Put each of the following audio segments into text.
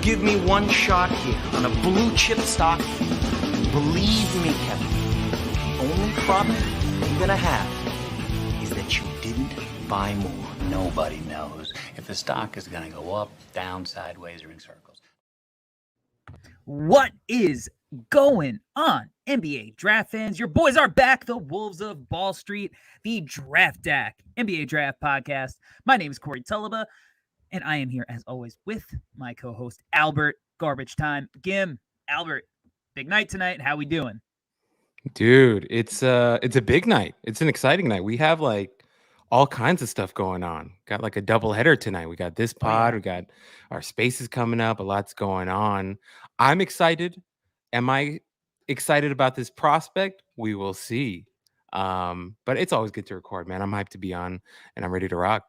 give me one shot here on a blue chip stock, believe me, Kevin, the only problem you're gonna have is that you didn't buy more. Nobody knows if the stock is going to go up, down, sideways, or in circles. What is going on, NBA draft fans? Your boys are back, the Wolves of Ball Street, the Draftdaq NBA Draft Podcast. My name is Corey Tulliba, and I am here, as always, with my co-host, Albert Garbage Time. Gim, Albert, big night tonight. How we doing? Dude, it's a big night. It's an exciting night. We have like all kinds of stuff going on. Got like a double header tonight. We got this pod. We got our spaces coming up. A lot's going on. I'm excited. Am I excited about this prospect? We will see. But it's always good to record, man. I'm hyped to be on, and I'm ready to rock.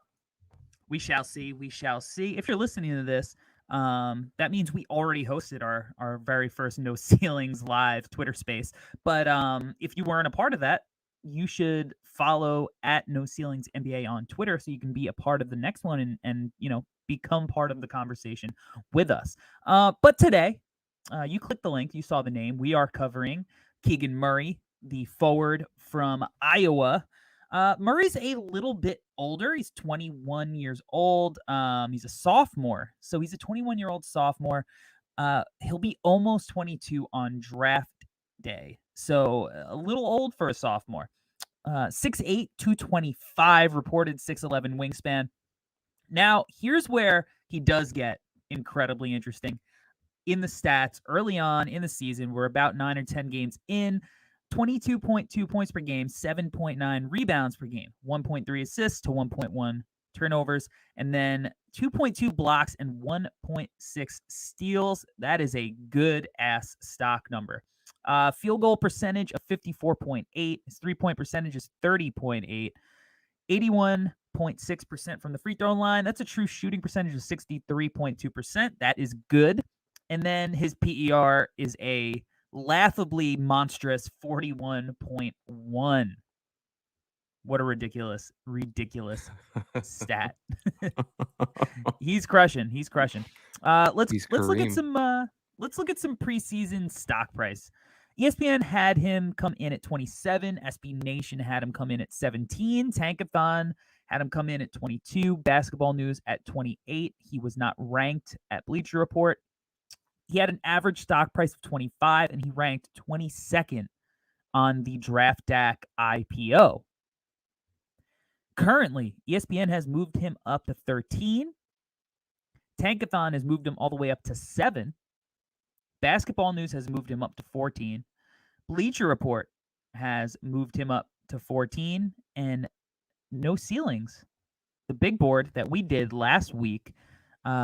We shall see. We shall see. If you're listening to this, that means we already hosted our very first No Ceilings live Twitter space. But if you weren't a part of that, you should follow at No Ceilings NBA on Twitter so you can be a part of the next one and become part of the conversation with us. But today, you clicked the link, you saw the name. We are covering Keegan Murray, the forward from Iowa. Murray's a little bit older. He's 21 years old. He's a sophomore. So he's a 21-year-old sophomore. He'll be almost 22 on draft day. So a little old for a sophomore. 6'8", 225, reported 6'11 wingspan. Now, here's where he does get incredibly interesting. In the stats, early on in the season, we're about 9 or 10 games in, 22.2 points per game, 7.9 rebounds per game, 1.3 assists to 1.1 turnovers, and then 2.2 blocks and 1.6 steals. That is a good-ass stock number. Field goal percentage of 54.8. His three-point percentage is 30.8. 81.6% from the free throw line. That's a true shooting percentage of 63.2%. That is good. And then his PER is a laughably monstrous 41.1. What a ridiculous stat. He's crushing. Let's look at some preseason stock price. ESPN had him come in at 27. SB Nation had him come in at 17. Tankathon had him come in at 22. Basketball News at 28. He was not ranked at Bleacher Report. He had an average stock price of 25, and he ranked 22nd on the Draftdaq IPO. Currently, ESPN has moved him up to 13. Tankathon has moved him all the way up to 7. Basketball News has moved him up to 14. Bleacher Report has moved him up to 14. And No Ceilings, the big board that we did last week,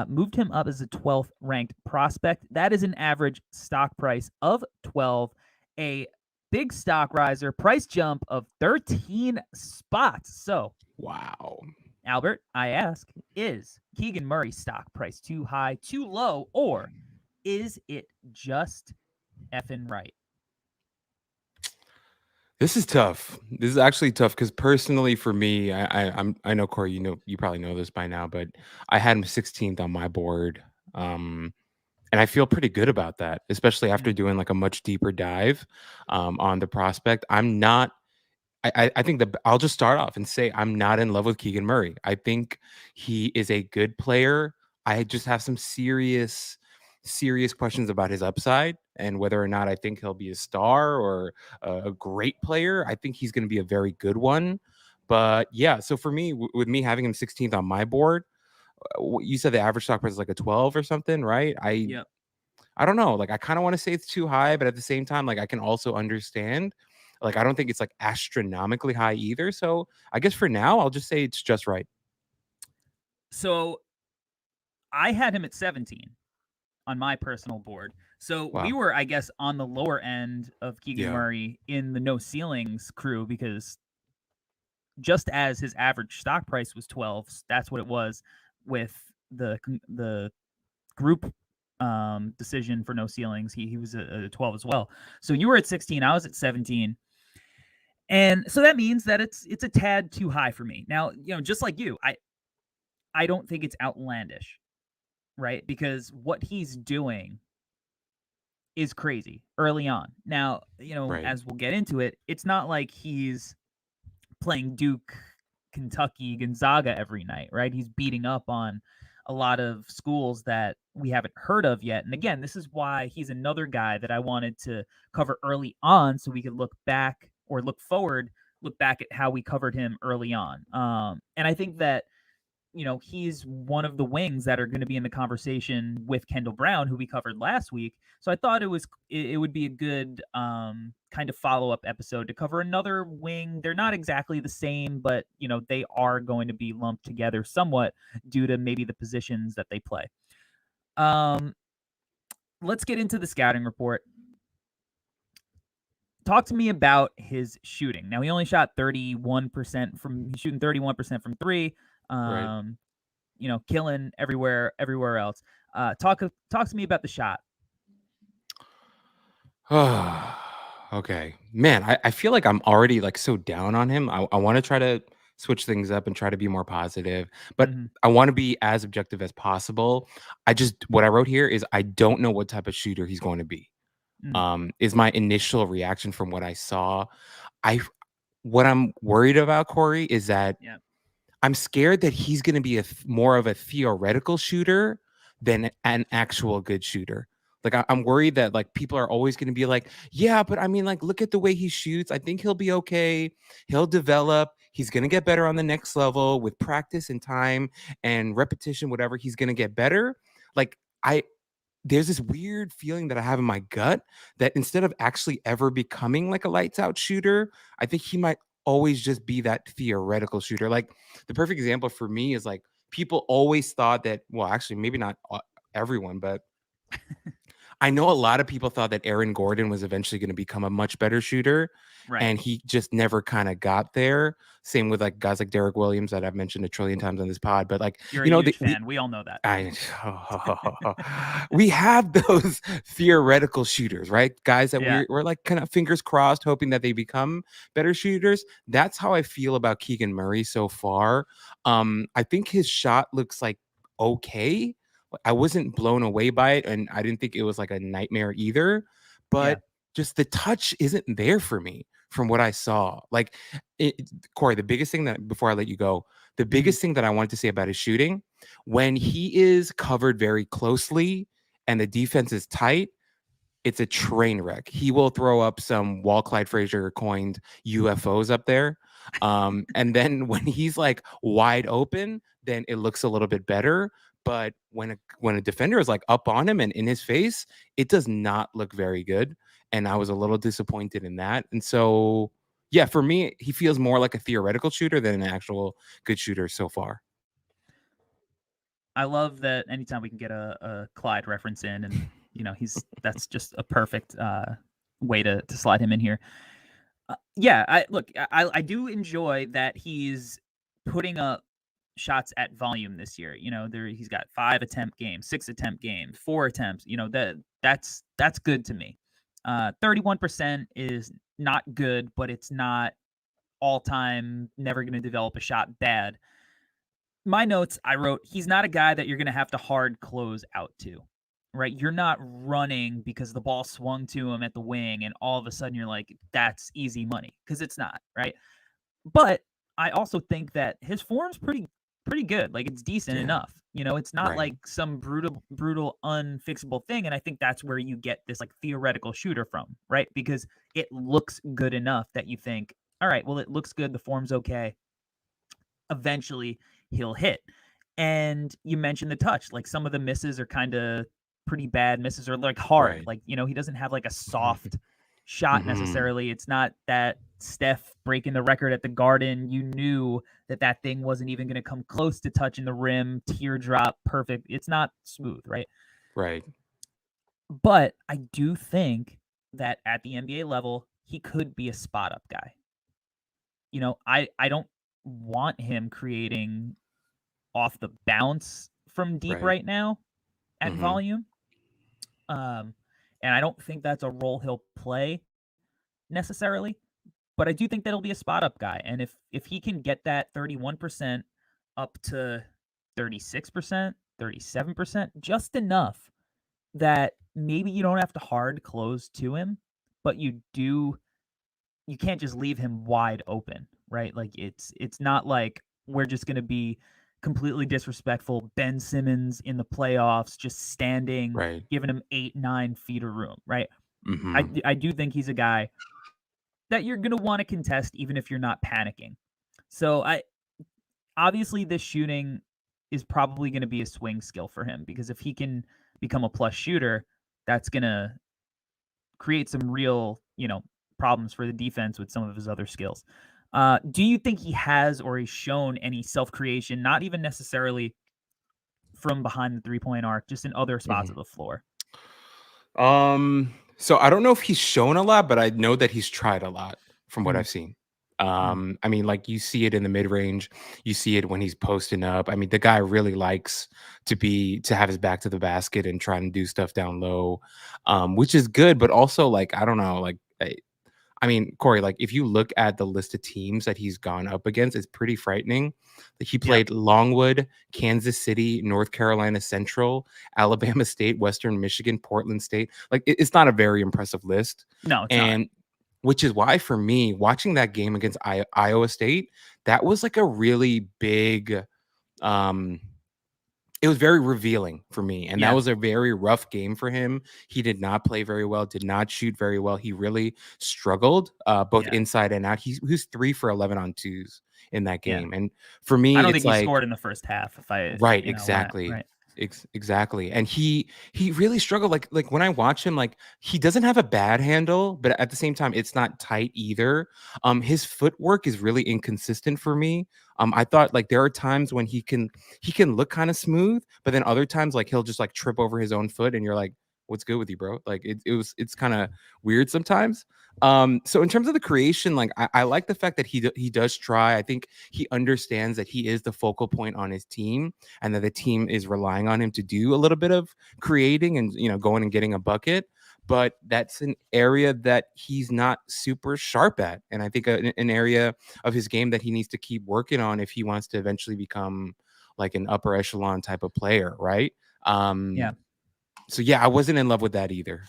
moved him up as a 12th ranked prospect. That is an average stock price of 12, a big stock riser, price jump of 13 spots. So, wow. Albert, I ask, is Keegan Murray's stock price too high, too low, or is it just effing right? This is tough. This is actually tough because personally for me, I know Corey, you probably know this by now, but I had him 16th on my board. And I feel pretty good about that, especially after doing like a much deeper dive on the prospect. I think I'll just start off and say I'm not in love with Keegan Murray. I think he is a good player. I just have some serious questions about his upside and whether or not I think he'll be a star or a great player. I think he's going to be a very good one. But yeah, so for me, with me having him 16th on my board, you said the average stock price is like a 12 or something, right? I don't know. Like, I kind of want to say it's too high, but at the same time, like, I can also understand. Like, I don't think it's like astronomically high either. So I guess for now, I'll just say it's just right. So I had him at 17 on my personal board. So we were, I guess, on the lower end of Keegan Murray in the No Ceilings crew, because just as his average stock price was 12, that's what it was with the group decision for No Ceilings. He was a 12 as well. So you were at 16, I was at 17. And so that means that it's a tad too high for me. Now, just like you, I don't think it's outlandish. right? Because what he's doing is crazy early on. Now, Right. as we'll get into it, it's not like he's playing Duke, Kentucky, Gonzaga every night, right? He's beating up on a lot of schools that we haven't heard of yet. And again, this is why he's another guy that I wanted to cover early on so we could look back or look forward, look back at how we covered him early on. And I think that he's one of the wings that are going to be in the conversation with Kendall Brown, who we covered last week. So I thought it would be a good kind of follow-up episode to cover another wing. They're not exactly the same, but they are going to be lumped together somewhat due to maybe the positions that they play. Let's get into the scouting report. Talk to me about his shooting. Now, he only shot 31% he's shooting 31% from three. Right. Killing everywhere else. Talk to me about the shot. Okay, man, I feel like I'm already like so down on him. I want to try to switch things up and try to be more positive, but Mhm. I want to be as objective as possible. What I wrote here is I don't know what type of shooter he's going to be. Mm. Is my initial reaction from what I saw. I What I'm worried about, Corey, is that Yeah. I'm scared that he's going to be more of a theoretical shooter than an actual good shooter. Like I'm worried that like people are always going to be like, yeah, but I mean, like, look at the way he shoots. I think he'll be okay. He'll develop. He's going to get better on the next level with practice and time and repetition, whatever. He's going to get better. Like there's this weird feeling that I have in my gut that instead of actually ever becoming like a lights out shooter, I think he might always just be that theoretical shooter. Like the perfect example for me is like people always thought that, well, actually, maybe not everyone, but I know a lot of people thought that Aaron Gordon was eventually going to become a much better shooter, Right. and he just never kind of got there. Same with like guys like Derek Williams that I've mentioned a trillion times on this pod, but like You're a huge fan. We all know that. We have those theoretical shooters, right? Guys that Yeah. we're like kind of fingers crossed, hoping that they become better shooters. That's how I feel about Keegan Murray so far. I think his shot looks like okay. I wasn't blown away by it, and I didn't think it was like a nightmare either. Yeah. But just the touch isn't there for me from what I saw. Like, Corey, the biggest thing that before I let you go, the biggest thing that I wanted to say about his shooting, when he is covered very closely and the defense is tight, it's a train wreck. He will throw up some Walt Clyde Frazier coined UFOs up there. And then when he's like wide open, then it looks a little bit better. But when a defender is like up on him and in his face, it does not look very good. And I was a little disappointed in that. And so, yeah, for me, he feels more like a theoretical shooter than an actual good shooter so far. I love that anytime we can get a Clyde reference in, and that's just a perfect way to slide him in here. Yeah, I do enjoy that he's putting up shots at volume this year. He's got 5 attempt games, 6 attempt games, 4 attempts. That's good to me. 31% is not good, but it's not all time, never going to develop a shot bad. My notes, I wrote, he's not a guy that you're going to have to hard close out to, right? You're not running because the ball swung to him at the wing and all of a sudden you're like, that's easy money, because it's not, right? But I also think that his form's pretty good. Like, it's decent enough. It's not Right. like some brutal, unfixable thing. And I think that's where you get this like theoretical shooter from, right? Because it looks good enough that you think, all right, well, it looks good. The form's okay. Eventually he'll hit. And you mentioned the touch. Like, some of the misses are kind of pretty bad misses, or like hard. Right. Like, he doesn't have like a soft shot Mhm. necessarily. It's not that Steph breaking the record at the Garden. You knew that thing wasn't even going to come close to touching the rim. Teardrop, perfect. It's not smooth, right? Right. But I do think that at the NBA level, he could be a spot up guy. I don't want him creating off the bounce from deep right now at Mhm. volume. And I don't think that's a role he'll play necessarily, but I do think that he'll be a spot up guy. And if he can get that 31% up to 36%, 37%, just enough that maybe you don't have to hard close to him, but you can't just leave him wide open, right? Like it's not like we're just going to be completely disrespectful Ben Simmons in the playoffs just standing Right. giving him 8-9 feet of room, right? Hmm. I do think he's a guy that you're going to want to contest even if you're not panicking. So I obviously this shooting is probably going to be a swing skill for him because if he can become a plus shooter, that's going to create some real, problems for the defense with some of his other skills. Do you think he has or he's shown any self creation, not even necessarily from behind the 3-point arc, just in other spots Hmm. of the floor? So I don't know if he's shown a lot, but I know that he's tried a lot from what Mm, I've seen. mm. I mean, like you see it in the mid range, you see it when he's posting up. I mean, the guy really likes to have his back to the basket and try and do stuff down low, which is good. But also, like I don't know, like I mean, Corey, like if you look at the list of teams that he's gone up against, it's pretty frightening. Like he Yep. played Longwood, Kansas City, North Carolina Central, Alabama State, Western Michigan, Portland State. Like it's not a very impressive list. No, it's not. And which is why for me, watching that game against Iowa State, that was like a really big um it was very revealing for me, and that Yeah. was a very rough game for him. He did not play very well, did not shoot very well. He really struggled, both Yeah. inside and out. He was 3 for 11 on twos in that Yeah. game, and for I me, don't it's think he like scored in the first half. right, exactly. Right. Exactly. And he really struggled like when I watch him like he doesn't have a bad handle, but at the same time it's not tight either. His footwork is really inconsistent for me. I thought like there are times when he can look kind of smooth, but then other times like he'll just like trip over his own foot and you're like what's good with you, bro? Like it's kind of weird sometimes. So in terms of the creation, like I like the fact that he does try. I think he understands that he is the focal point on his team and that the team is relying on him to do a little bit of creating and going and getting a bucket. But that's an area that he's not super sharp at, and I think an area of his game that he needs to keep working on if he wants to eventually become like an upper echelon type of player, right? Yeah. So yeah, I wasn't in love with that either.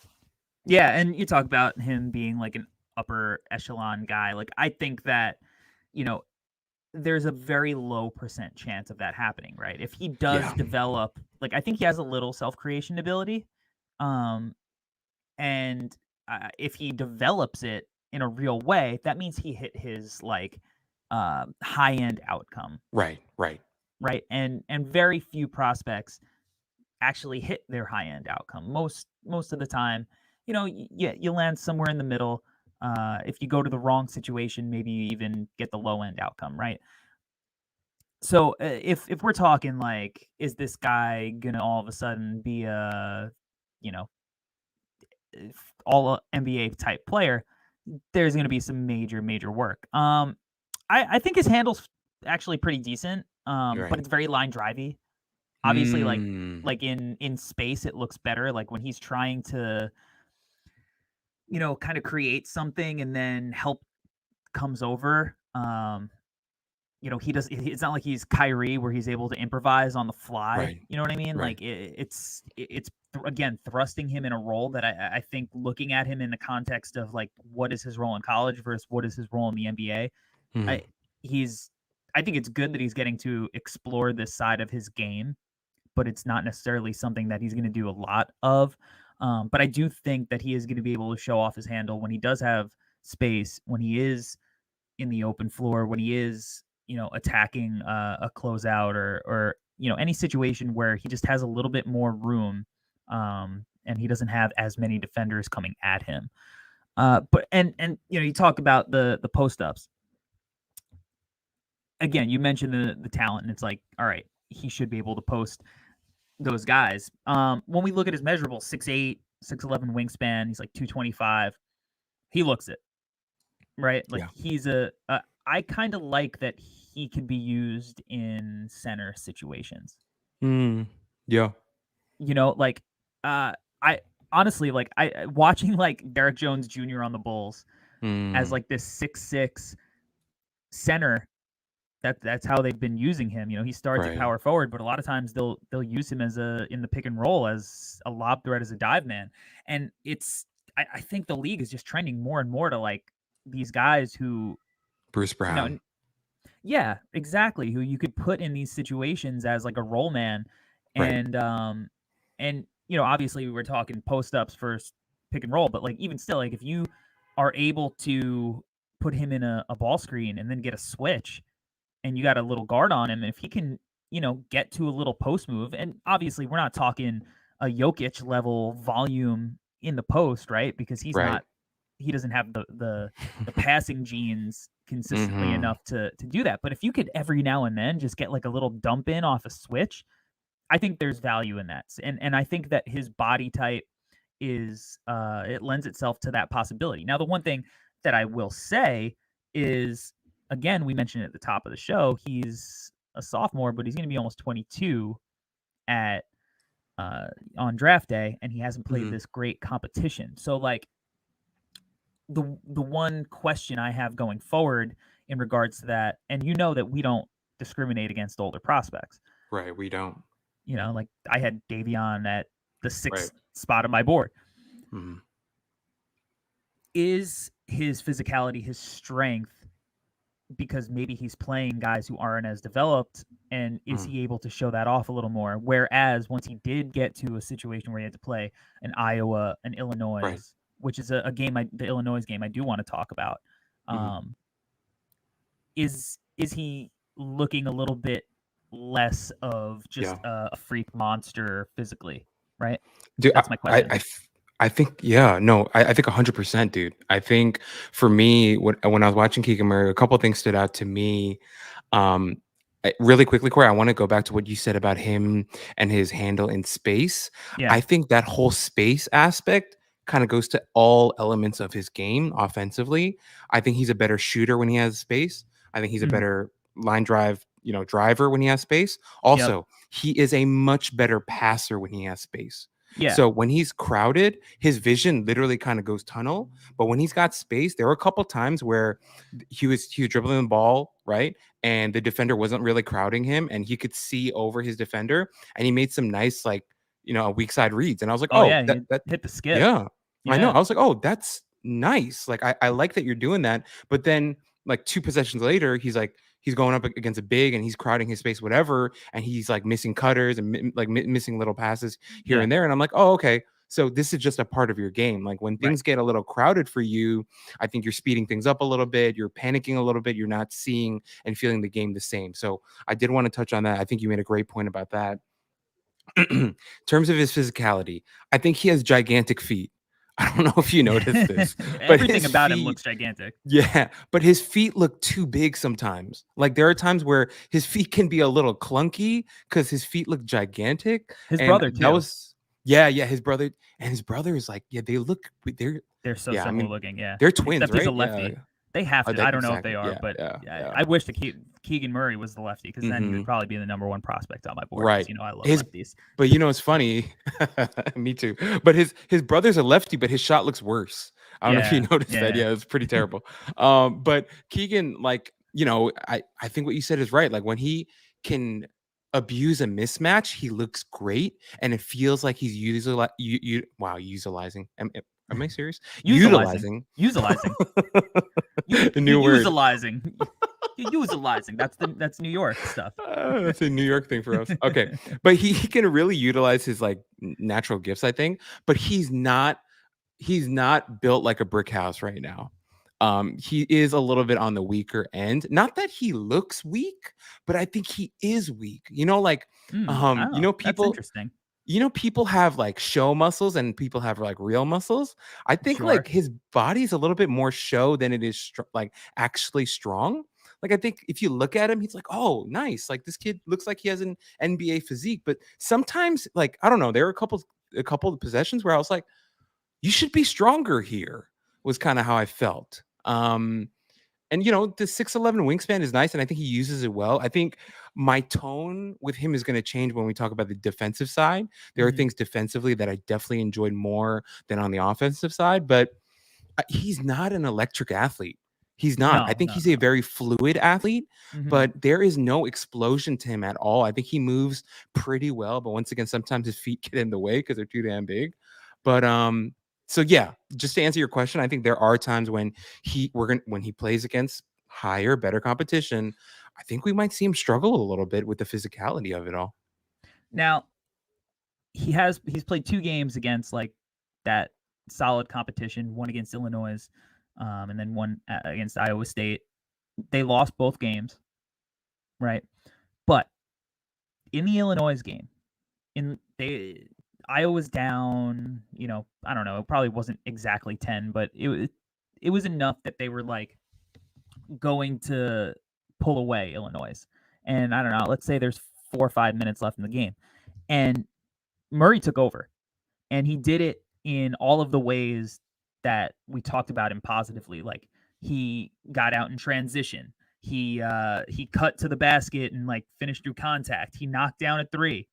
Yeah, and you talk about him being like an upper echelon guy. Like I think that, you know, there's a very low percent chance of that happening, right? If he does Yeah, develop, like I think he has a little self-creation ability. Um and if he develops it in a real way, that means he hit his like high-end outcome, right. right? And very few prospects actually hit their high end outcome. Most of the time, you land somewhere in the middle. If you go to the wrong situation, maybe you even get the low end outcome, right? So if we're talking like, is this guy gonna all of a sudden be a you know all NBA type player? There's gonna be some major work. I think his handle's actually pretty decent. But Right. it's very line drivey. Obviously, like Mm, in space, it looks better. Like when he's trying to, kind of create something and then help comes over. He does. It's not like he's Kyrie where he's able to improvise on the fly. right. You know what I mean? Right. Like again thrusting him in a role that I think looking at him in the context of like what is his role in college versus what is his role in the NBA. Mhm. I he's I think it's good that he's getting to explore this side of his game, but it's not necessarily something that he's going to do a lot of. But I do think that he is going to be able to show off his handle when he does have space, when he is in the open floor, when he is, attacking a closeout or any situation where he just has a little bit more room, and he doesn't have as many defenders coming at him. But you talk about the post ups again. You mentioned the talent, and it's like, all right, he should be able to post those guys. When we look at his measurables, 6'8", 6'11" wingspan, he's like 225. He looks it, right? Like Yeah. he's I kind of like that he can be used in center situations. Mm, yeah. Like I honestly like I watching like Derek Jones Jr. on the Bulls as Mm, like this 6'6" center. That's how they've been using him. He starts at Right. power forward, but a lot of times they'll use him in the pick and roll as a lob threat, as a dive man. And I think the league is just trending more and more to like these guys who, Bruce Brown. yeah, exactly, who you could put in these situations as like a roll man. Right. And obviously we were talking post ups versus pick and roll, but like even still, like if you are able to put him in a ball screen and then get a switch and you got a little guard on him, and if he can, get to a little post move, and obviously we're not talking a Jokic level volume in the post, right? Because he's Right. not, he doesn't have the passing genes consistently Mhm. enough to do that. But if you could every now and then just get like a little dump in off a switch, I think there's value in that. And I think that his body type is it lends itself to that possibility. Now, the one thing that I will say is, again, we mentioned at the top of the show, he's a sophomore, but he's going to be almost 22 at on draft day, and he hasn't played Mhm. this great competition. So, like, the one question I have going forward in regards to that, and that we don't discriminate against older prospects. Right. We don't. Like I had Davion at the 6th Right. spot of my board. Mhm. Is his physicality his strength because maybe he's playing guys who aren't as developed, and is he able to show that off a little more? Whereas once he did get to a situation where he had to play an Iowa, an Illinois, Right. which is a game, the Illinois game I do want to talk about. Mhm. Is he looking a little bit less of just Yeah. a freak monster physically, right? Dude, That's my question. I think, yeah, no, I think 100%, dude. I think for me, when I was watching Keegan Murray, a couple of things stood out to me. Really quickly, Corey, I want to go back to what you said about him and his handle in space. Yeah. I think that whole space aspect kind of goes to all elements of his game offensively. I think he's a better shooter when he has space. I think he's a better line drive, driver when he has space. Also, he is a much better passer when he has space. Yeah. So when he's crowded, his vision literally kind of goes tunnel. But when he's got space, there were a couple times where he was dribbling the ball, right? And the defender wasn't really crowding him, and he could see over his defender, and he made some nice, like, weak side reads. And I was like, Oh, oh, yeah, that hit the skip. yeah, I know. Yeah. I was like, oh, that's nice. Like, I like that you're doing that. But then, like, 2 possessions later, he's going up against a big, and he's crowding his space, whatever, and he's like missing cutters and missing little passes here and there. And I'm like, oh, okay. So this is just a part of your game. Like when things get a little crowded for you, I think you're speeding things up a little bit. You're panicking a little bit. You're not seeing and feeling the game the same. So I did want to touch on that. I think you made a great point about that. In terms of his physicality, I think he has gigantic feet. I don't know if you noticed this, but Everything his about him feet, looks gigantic. yeah, but his feet look too big sometimes. Like there are times where his feet can be a little clunky because his feet look gigantic. His And brother that too. was, his brother, and his brother is like, They're so yeah, I similar mean, looking. Yeah, they're twins, except he's a right? lefty. Yeah. They have to. I don't know if Exactly. they are, Yeah, but yeah. I wish Keegan Murray was the lefty, because then he would probably be the number 1 prospect on my board. Right. I love His lefties. But it's funny. Me too. But his brother's a lefty, but his shot looks worse. I don't know if you noticed that. Yeah, it's pretty terrible. But Keegan, like, I think what you said is right. Like when he can abuse a mismatch, he looks great, and it feels like he's utilizing. Am I serious? Utilizing. The new word. Utilizing. That's New York stuff. That's a New York thing for us. Okay. But he can really utilize his like natural gifts, I think. But he's not built like a brick house right now. He is a little bit on the weaker end. Not that he looks weak, but I think he is weak. That's people interesting. People have like show muscles and people have like real muscles. I think like his body's a little bit more show than it is like actually strong. Like I think if you look at him, he's like, oh, nice. Like this kid looks like he has an NBA physique. But sometimes, like, I don't know, there are a couple of possessions where I was like, you should be stronger here, was kind of how I felt. And the 6'11" wingspan is nice, and I think he uses it well. I think my tone with him is going to change when we talk about the defensive side. There are things defensively that I definitely enjoyed more than on the offensive side, but he's not an electric athlete. He's not. I No, think no, he's a no. very fluid athlete, Mhm. but there is no explosion to him at all. I think he moves pretty well, but once again, sometimes his feet get in the way because they're too damn big. But so yeah, just to answer your question, I think there are times when when he plays against higher, better competition, I think we might see him struggle a little bit with the physicality of it all. Now, he's played 2 games against, like, that solid competition, one against Illinois, and then one against Iowa State. They lost both games, right? But in the Illinois game, Iowa's down, I don't know, it probably wasn't exactly 10, but it was enough that they were, like, going to pull away Illinois. And I don't know, let's say there's 4 or 5 minutes left in the game. And Murray took over. And he did it in all of the ways that we talked about him positively. Like, he got out in transition. He cut to the basket and, like, finished through contact. He knocked down a 3.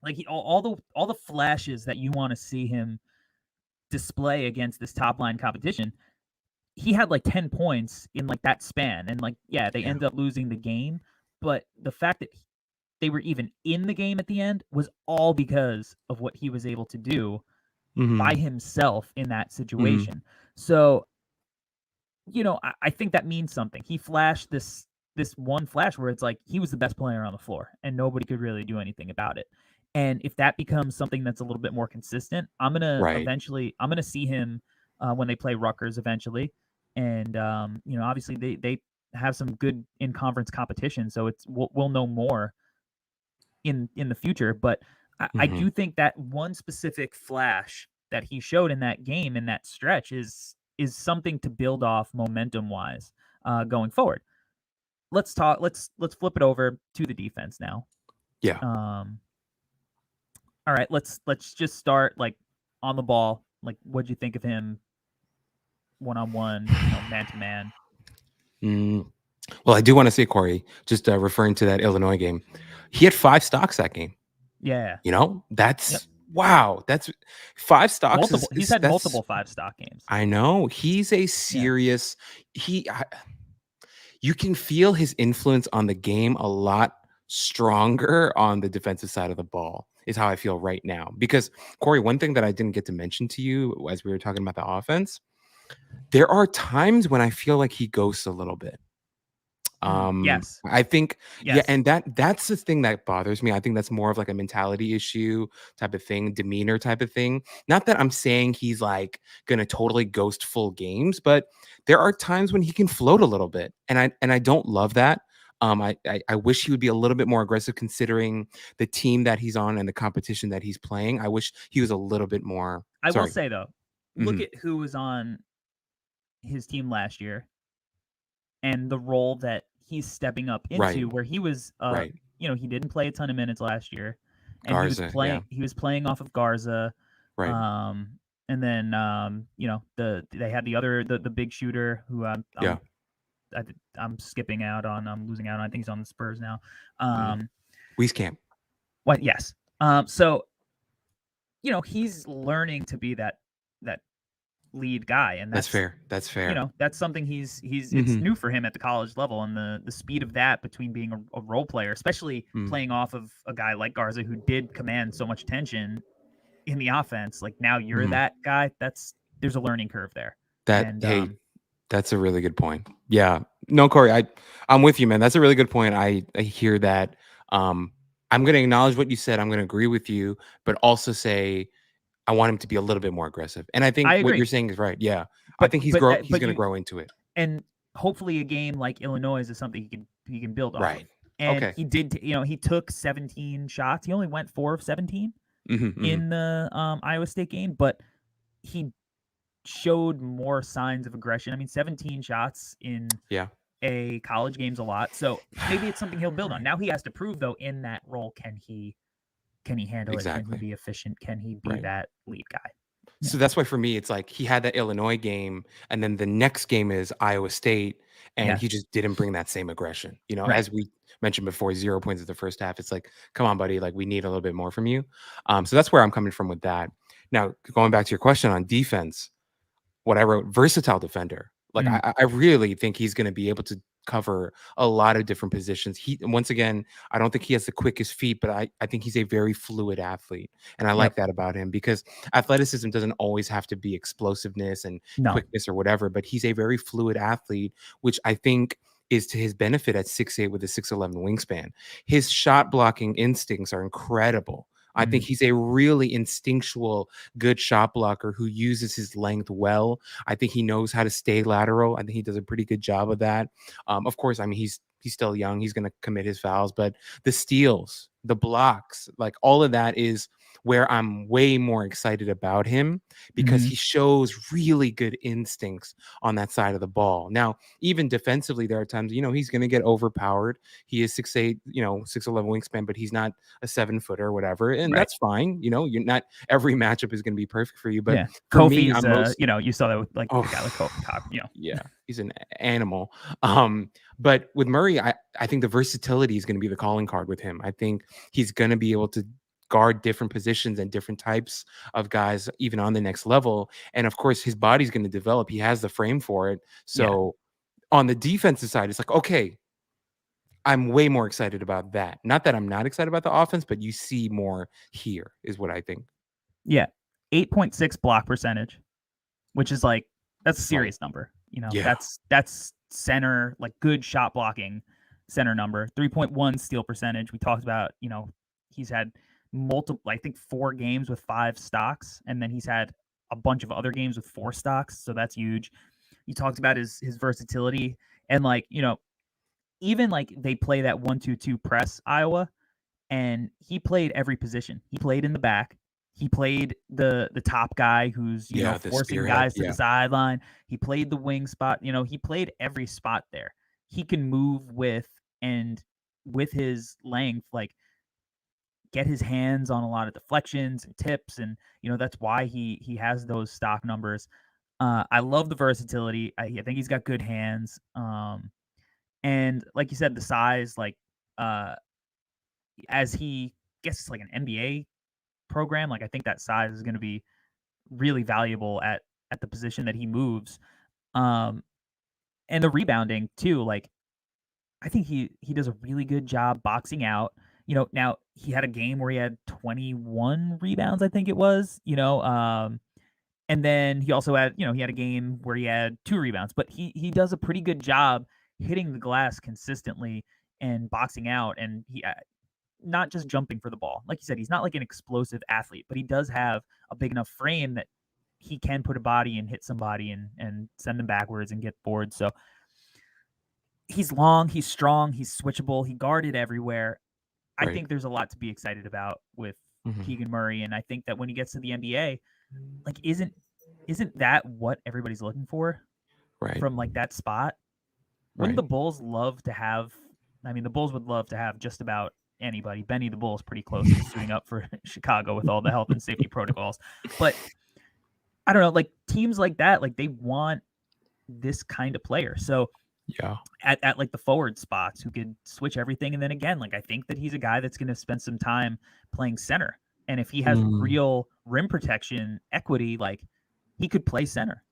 Like, all the flashes that you want to see him display against this top line competition. He had like 10 points in, like, that span, and, like, yeah, they ended up losing the game, but the fact that they were even in the game at the end was all because of what he was able to do by Mhm. himself in that Mhm. situation. So, I think that means something. He flashed this one flash where it's like he was the best player on the floor and nobody could really do anything about it. And if that becomes something that's a little bit more consistent, I'm Right. gonna see him when they play Rutgers eventually. And obviously they have some good in conference competition, so we'll know more in the future. But I Mhm. do think that one specific flash that he showed in that game, in that stretch, is something to build off momentum wise going forward. Let's flip it over to the defense now. Yeah. All right, let's just start, like, on the ball. Like, what'd you think of him one on one, man to man? Mm. Well, I do want to say, Corey, just referring to that Illinois game, he had 5 stocks that game. Yeah. Yep. That's wow. That's 5 stocks He's is had that's multiple 5 stock games. I know he's a Yeah. serious he. You can feel his influence on the game a lot stronger on the defensive side of the ball. Is how I feel right now. Because Corey, one thing that I didn't get to mention to you as we were talking about the offense, there are times when I feel like he ghosts a little bit. Yes. I think, yeah, Yes. and that's the thing that bothers me. I think that's more of like a mentality issue type of thing, demeanor type of thing. Not that I'm saying he's like gonna totally ghost full games, but there are times when he can float a little bit, and I don't love that. I wish he would be a little bit more aggressive considering the team that he's on and the competition that he's playing. I wish he was a little bit more. I will Sorry. say though, look Mhm. at who was on his team last year and the role that he's stepping up Right. into, where he was Right. he didn't play a ton of minutes last year, and Garza. Yeah. he was playing off of Garza. Right. um and then they had the big shooter who Yeah. I'm skipping out on, I'm losing out on. I think he's on the Spurs now. Mhm. Wieskamp. What? Yes. So he's learning to be that lead guy, and That's fair. That's fair. that's something it's Mhm. new for him at the college level, and the speed of that between being a role player, especially Mm. playing off of a guy like Garza who did command so much attention in the offense. Like, now you're Mhm. that guy. There's a learning curve there. That And hey, that's a really good point. Yeah. No, Corey, I'm with you, man. That's a really good point. I hear that. Um, I'm gonna acknowledge what you said. I'm gonna agree with you, but also say I want him to be a little bit more aggressive. And I I think what you're agree. saying is right. Yeah. I but think but he's but gonna you grow into it. and hopefully a game like Illinois is something he can build off of. Right. And Okay. he did, he took 17 shots. He only went 4 of 17 Mhm. in the Iowa State game, but he showed more signs of aggression. I mean, 17 shots in Yeah. a college game's a lot. So maybe it's something he'll build on. Now he has to prove, though, in that role, can he handle it? Can he Exactly. be efficient? Can he be Right. that lead guy? Yeah. So that's why for me, it's like he had that Illinois game, and then the next game is Iowa State, and he Yes. just didn't bring that same aggression. Right. As we mentioned before, 0 points in the first half. It's like, come on, buddy, like we need a little bit more from you. So that's where I'm coming from with that. Now, going back to your question on defense, what I wrote, versatile defender. Like I really think he's going to be able to cover a lot of different positions. Once again, I don't think he has the quickest feet, but I think he's a very fluid athlete. And I Yep. like that about him because athleticism doesn't always have to be explosiveness and No. quickness or whatever, but he's a very fluid athlete, which I think is to his benefit at 6'8" with a 6'11" wingspan. His shot blocking instincts are incredible. I think he's a really instinctual, good shot blocker who uses his length well. I think he knows how to stay lateral. I think he does a pretty good job of that. Of course, I mean, he's still young. He's going to commit his fouls, but the steals, the blocks, like all of that is where I'm way more excited about him because he shows really good instincts on that side of the ball. Now, even defensively, there are times, he's going to get overpowered. He is 6'8", 6'11" wingspan, but he's not a 7-footer or whatever. And Right. that's fine. You're not every matchup is going to be perfect for you. But for Kofi's, me, I'm mostly, you saw that with like a guy like Kofi, yeah, he's an animal. But with Murray, I think the versatility is going to be the calling card with him. I think he's going to be able to guard different positions and different types of guys, even on the next level. And of course, his body's going to develop. He has the frame for it. So on the defensive side, it's like, okay, I'm way more excited about that. Not that I'm not excited about the offense, but you see more here is what I think. Yeah. 8.6 block percentage, which is like, that's a serious number. That's center, like good shot blocking center number. 3.1 steal percentage. We talked about, he's had multiple, I think 4 games with 5 stocks, and then he's had a bunch of other games with 4 stocks. So that's huge. You talked about his versatility, and even like they play that 1-2-2 press Iowa, and he played every position. He played in the back. He played the top guy who's forcing guys to the sideline. He played the wing spot. He played every spot there. He can move with his length, like get his hands on a lot of deflections and tips, and that's why he has those stock numbers. I love the versatility. I think he's got good hands. And like you said, the size, like as he gets like an NBA program, like I think that size is going to be really valuable at the position that he moves. And the rebounding too, like I think he does a really good job boxing out. Now he had a game where he had 21 rebounds, I think it was, and then he also had, he had a game where he had 2 rebounds, but he does a pretty good job hitting the glass consistently and boxing out, and he not just jumping for the ball. Like you said, he's not like an explosive athlete, but he does have a big enough frame that he can put a body and hit somebody and send them backwards and get boards. So he's long, he's strong, he's switchable, he guarded everywhere. I think there's a lot to be excited about with Keegan Murray, and I think that when he gets to the NBA, like isn't that what everybody's looking for? Right. From like that spot? Wouldn't the Bulls love to have, the Bulls would love to have just about anybody. Benny the Bull's pretty close to suiting up for Chicago with all the health and safety protocols. But I don't know, like teams like that, like they want this kind of player. So at like the forward spots who could switch everything. And then again, like I think that he's a guy that's going to spend some time playing center. And if he has real rim protection equity, like he could play center.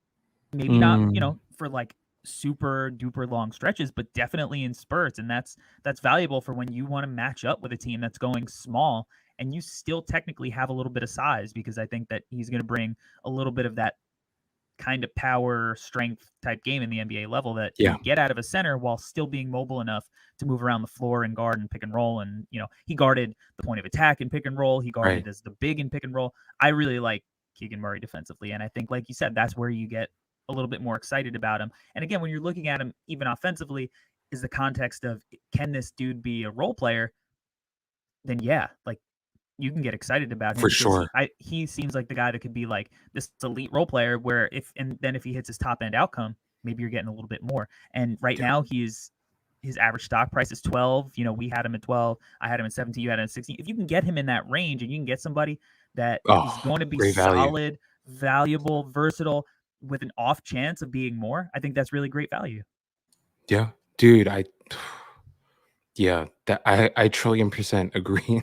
Maybe not, for like super duper long stretches, but definitely in spurts. And that's valuable for when you want to match up with a team that's going small and you still technically have a little bit of size, because I think that he's going to bring a little bit of that kind of power strength type game in the NBA level that you get out of a center while still being mobile enough to move around the floor and guard and pick and roll. And, he guarded the point of attack in pick and roll. He guarded as the big in pick and roll. I really like Keegan Murray defensively. And I think, like you said, that's where you get a little bit more excited about him. And again, when you're looking at him, even offensively, is the context of, can this dude be a role player? Then like you can get excited about him for sure. He seems like the guy that could be like this elite role player where if he hits his top end outcome, maybe you're getting a little bit more. And right now his average stock price is 12. We had him at 12. I had him at 17. You had him at 16. If you can get him in that range and you can get somebody that is going to be solid, valuable, versatile, with an off chance of being more, I think that's really great value. Yeah, dude, Yeah, that I trillion percent agree.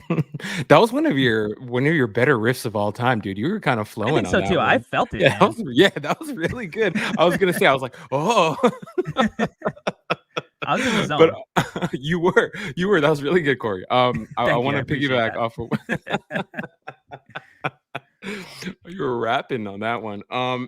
That was one of your better riffs of all time, dude. You were kind of I flowing think on so that too. I one. felt it, Yeah, man. that was really good. I was gonna say, I was like, oh, I was in the but zone. you were. That was really good, Corey. I Thank you. want I to appreciate piggyback that. off of you were rapping on that one. I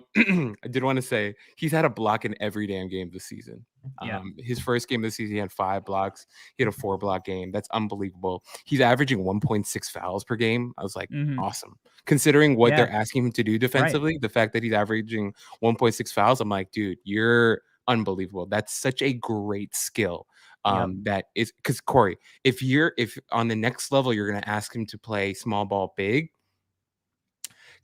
did want to say he's had a block in every damn game this season. Yeah. His first game this season, he had 5 blocks. He had a 4-block game. That's unbelievable. He's averaging 1.6 fouls per game. I was like, Hmm. awesome. Considering what Yeah. they're asking him to do Right. defensively, the fact that he's averaging 1.6 fouls, I'm like, dude, you're unbelievable. That's such a great skill. Yep. That is because Corey, if on the next level you're gonna ask him to play small ball big,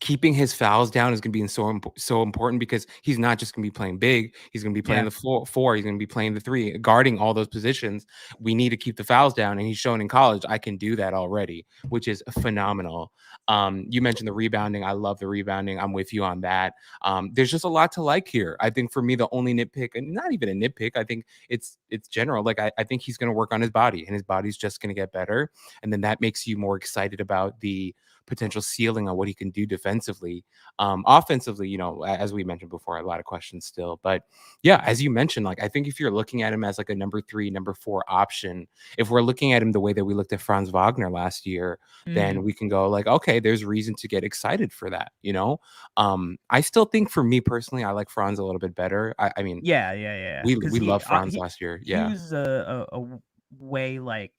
keeping his fouls down is going to be so important because he's not just going to be playing big. He's going to be playing Yeah. the four. He's going to be playing the 3, guarding all those positions. We need to keep the fouls down, and he's shown in college I can do that already, which is phenomenal. You mentioned the rebounding. I love the rebounding. I'm with you on that. There's just a lot to like here. I think for me, the only nitpick, and not even a nitpick, I think it's general. Like I think he's going to work on his body, and his body's just going to get better, and then that makes you more excited about the potential ceiling on what he can do defensively. Offensively, as we mentioned before, a lot of questions still. But yeah, as you mentioned, like I think if you're looking at him as like a number 3, number 4 option, if we're looking at him the way that we looked at Franz Wagner last year, Mm. then we can go like, okay, there's reason to get excited for that. I still think for me personally, I like Franz a little bit better. I mean, Yeah. we Because loved Franz last year. he Yeah, was a way like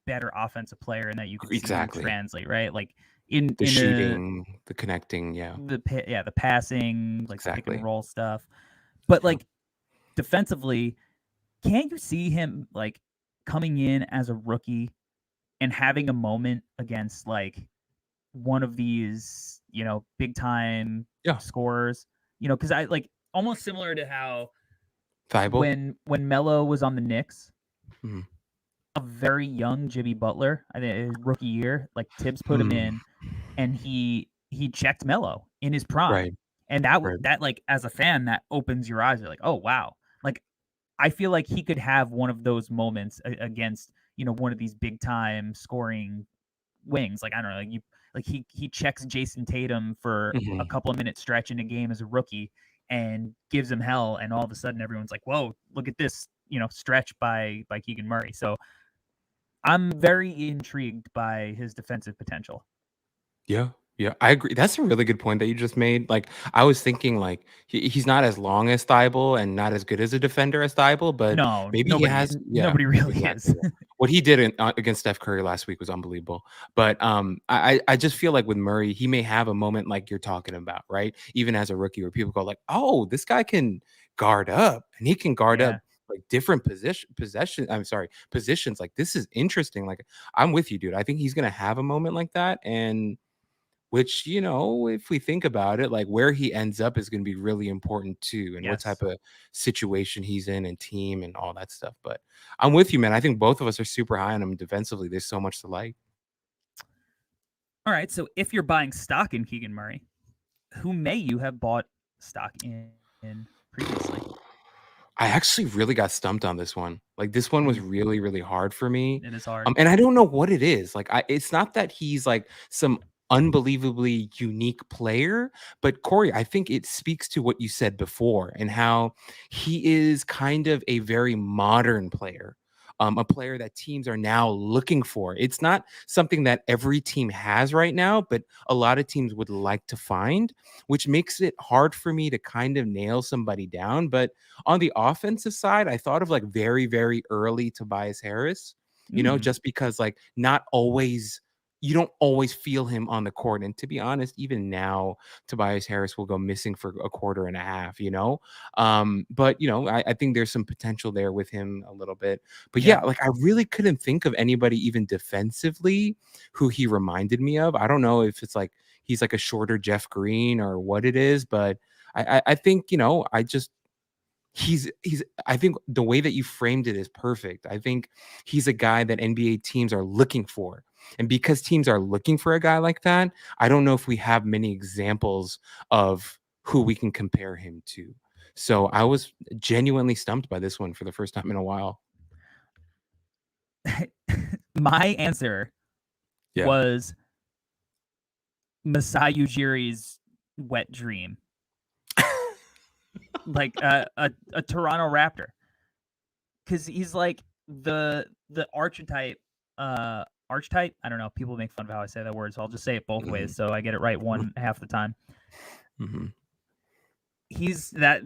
better offensive player, and that you could see him exactly. translate, right? Like in The in shooting, the connecting. Yeah, the passing, like the pick and exactly. roll stuff. But Yeah. like defensively, can't you see him like coming in as a rookie and having a moment against like one of these, big time Yeah. scorers? Because I like almost similar to how Thibault. when Melo was on the Knicks, Mhm. a very young Jimmy Butler, I think his rookie year, like Tibbs put him in, and he checked Melo in his prime, Right. and Right. that like as a fan that opens your eyes. You're like, oh wow, like I feel like he could have one of those moments against one of these big time scoring wings. Like I don't know, like he checks Jason Tatum for a Mhm. couple of minute stretch in a game as a rookie and gives him hell, and all of a sudden everyone's like, whoa, look at this stretch by Keegan Murray. So I'm very intrigued by his defensive potential. Yeah. Yeah, I agree. That's a really good point that you just made. Like, I was thinking, like, he's not as long as Thibault and not as good as a defender as Thibault, but No, maybe he has. Yeah, nobody really exactly. is. Yeah. What he did against Steph Curry last week was unbelievable. But I just feel like with Murray, he may have a moment like you're talking about, right? Even as a rookie, where people go like, "Oh, this guy can guard up, and he can guard up Yeah. like different positions. Like, this is interesting. Like, I'm with you, dude. I think he's gonna have a moment like that, and which, if we think about it, like where he ends up is going to be really important too, and what type Yes. of situation he's in and team and all that stuff. But I'm with you, man. I think both of us are super high on him defensively. There's so much to like. All right. So if you're buying stock in Keegan Murray, who may you have bought stock in previously? I actually really got stumped on this one. Like this one was Mm. really, really hard for me. It is hard. And I don't know what it is. Like it's not that he's like some unbelievably unique player, but Corey, I think it speaks to what you said before and how he is kind of a very modern player. A player that teams are now looking for. It's not something that every team has right now, but a lot of teams would like to find, which makes it hard for me to kind of nail somebody down. But on the offensive side, I thought of like very, very early Tobias Harris, Mm. just because like not always, you don't always feel him on the court. And to be honest, even now, Tobias Harris will go missing for a quarter and a half. But I think there's some potential there with him a little bit. But Yeah. yeah, like I really couldn't think of anybody even defensively who he reminded me of. I don't know if it's like he's like a shorter Jeff Green or what it is, but I think, I just he's I think the way that you framed it is perfect. I think he's a guy that NBA teams are looking for. And because teams are looking for a guy like that, I don't know if we have many examples of who we can compare him to. So I was genuinely stumped by this one for the first time in a while. my answer Yeah. was Masai Ujiri's wet dream, like a Toronto Raptor, because he's like the archetype. Archetype. I don't know. People make fun of how I say that word, so I'll just say it both ways, so I get it right one half the time. He's that.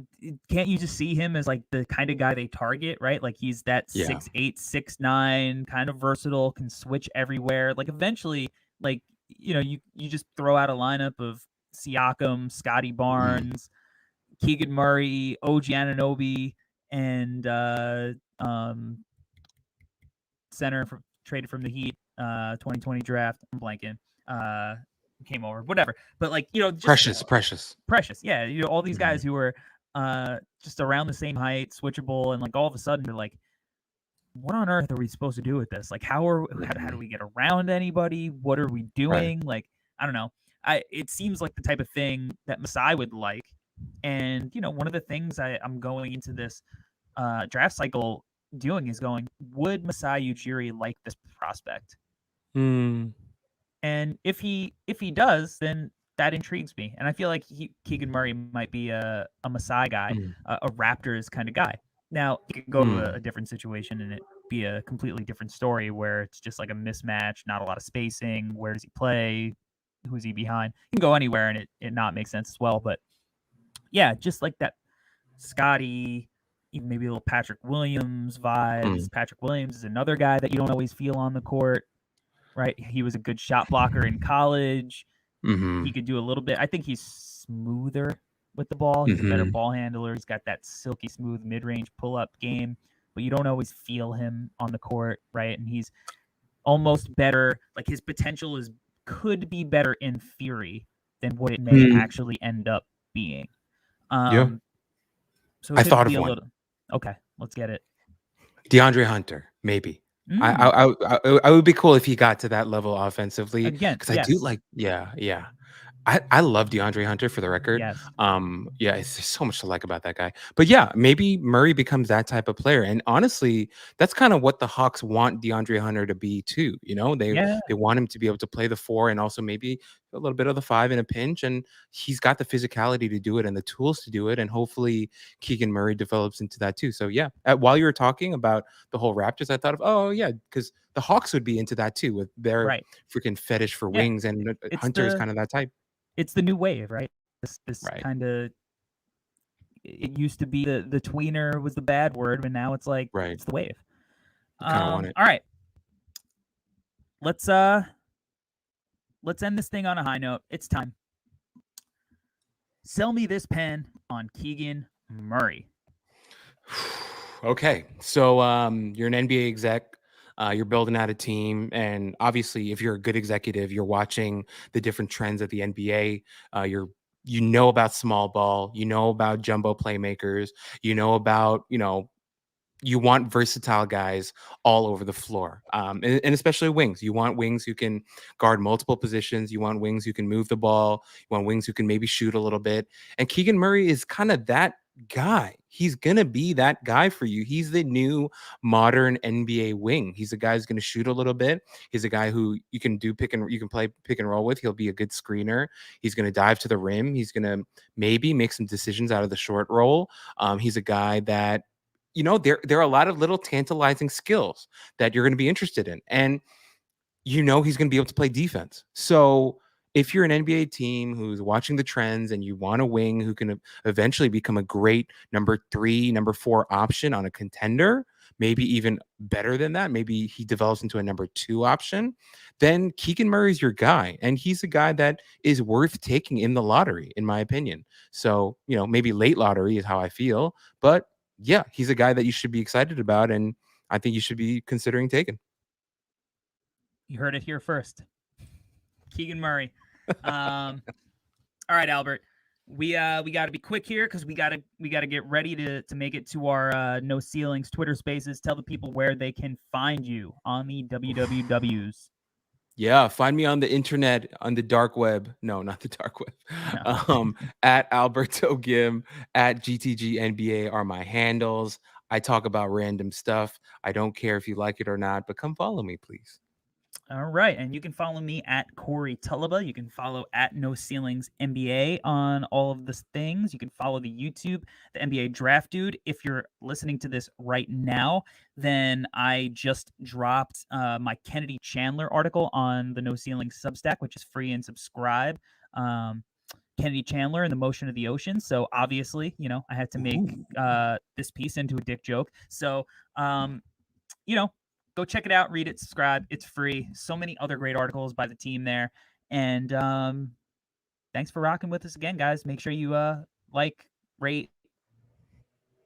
Can't you just see him as like the kind of guy they target, right? Like he's that 6'8", 6'9", kind of versatile, can switch everywhere. Like eventually, like you just throw out a lineup of Siakam, Scotty Barnes, Keegan Murray, OG Anunoby, and center traded from the Heat, 2020 draft. I'm blanking. Came over, whatever. But like just precious. Yeah, all these guys who were just around the same height, switchable, and like all of a sudden you're like, what on earth are we supposed to do with this? Like, how do we get around anybody? What are we doing? Right. Like, I don't know. It seems like the type of thing that Masai would like. And one of the things I'm going into this draft cycle doing is going, would Masai Ujiri like this prospect? And if he does, then that intrigues me. And I feel like Keegan Murray might be a Masai guy, a Raptors kind of guy. Now, he could go to a different situation and it be a completely different story where it's just like a mismatch, not a lot of spacing. Where does he play? Who's he behind? He can go anywhere and it not make sense as well. But yeah, just like that Scotty, even maybe a little Patrick Williams vibes. Patrick Williams is another guy that you don't always feel on the court. Right, he was a good shot blocker in college. He could do a little bit. I think he's smoother with the ball. He's a better ball handler. He's got that silky smooth mid-range pull-up game, but you don't always feel him on the court, right? And he's almost better. Like his potential could be better in theory than what it may actually end up being. So I thought of one. Okay, let's get it. DeAndre Hunter, maybe. I would be cool if he got to that level offensively. Again, because I do like, I love DeAndre Hunter, for the record. Yes. There's so much to like about that guy. But yeah, maybe Murray becomes that type of player. And honestly, that's kind of what the Hawks want DeAndre Hunter to be too. They want him to be able to play the 4 and also maybe a little bit of the 5 in a pinch. And he's got the physicality to do it and the tools to do it. And hopefully Keegan Murray develops into that too. So yeah, while you were talking about the whole Raptors, I thought of, because the Hawks would be into that too with their freaking fetish for wings, and Hunter is kind of that type. It's the new wave, right? This kind of, it used to be the tweener was the bad word, but now it's like it's the wave. Kind of want it. All right, let's end this thing on a high note. It's time. Sell me this pen on Keegan Murray. Okay, so you're an NBA exec. You're building out a team, and obviously, if you're a good executive, you're watching the different trends of the NBA. You know about small ball, you know about jumbo playmakers, you know about you want versatile guys all over the floor, and especially wings. You want wings who can guard multiple positions. You want wings who can move the ball. You want wings who can maybe shoot a little bit. And Keegan Murray is kind of that guy. He's gonna be that guy for you. He's the new modern NBA wing. He's a guy who's gonna shoot a little bit. He's a guy who you can play pick and roll with. He'll be a good screener. He's gonna dive to the rim. He's gonna maybe make some decisions out of the short roll. He's a guy that there are a lot of little tantalizing skills that you're gonna be interested in, and he's gonna be able to play defense. So if you're an NBA team who's watching the trends and you want a wing who can eventually become a great number 3, number 4 option on a contender, maybe even better than that, maybe he develops into a number 2 option, then Keegan Murray is your guy. And he's a guy that is worth taking in the lottery, in my opinion. So, maybe late lottery is how I feel. But yeah, he's a guy that you should be excited about. And I think you should be considering taking. You heard it here first. Keegan Murray. All right, Albert. We got to be quick here because we got to get ready to make it to our No Ceilings Twitter Spaces. Tell the people where they can find you on the WWWs. Yeah, find me on the internet, on the dark web. No, not the dark web. No. At Alberto Gim, at GTG NBA are my handles. I talk about random stuff. I don't care if you like it or not, but come follow me, please. All right. And you can follow me at Corey Tulaba. You can follow at No Ceilings NBA on all of the things. You can follow the YouTube, the NBA Draft Dude. If you're listening to this right now, then I just dropped my Kennedy Chandler article on the No Ceilings Substack, which is free and subscribe. Kennedy Chandler and the Motion of the Ocean. So obviously, I had to make this piece into a dick joke. So, go check it out, read it, subscribe. It's free. So many other great articles by the team there. And thanks for rocking with us again, guys. Make sure you like, rate,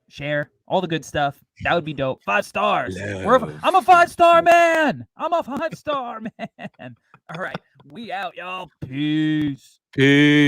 share, all the good stuff. That would be dope. 5 stars. I'm a 5-star man. I'm a 5-star man. All right. We out, y'all. Peace. Peace.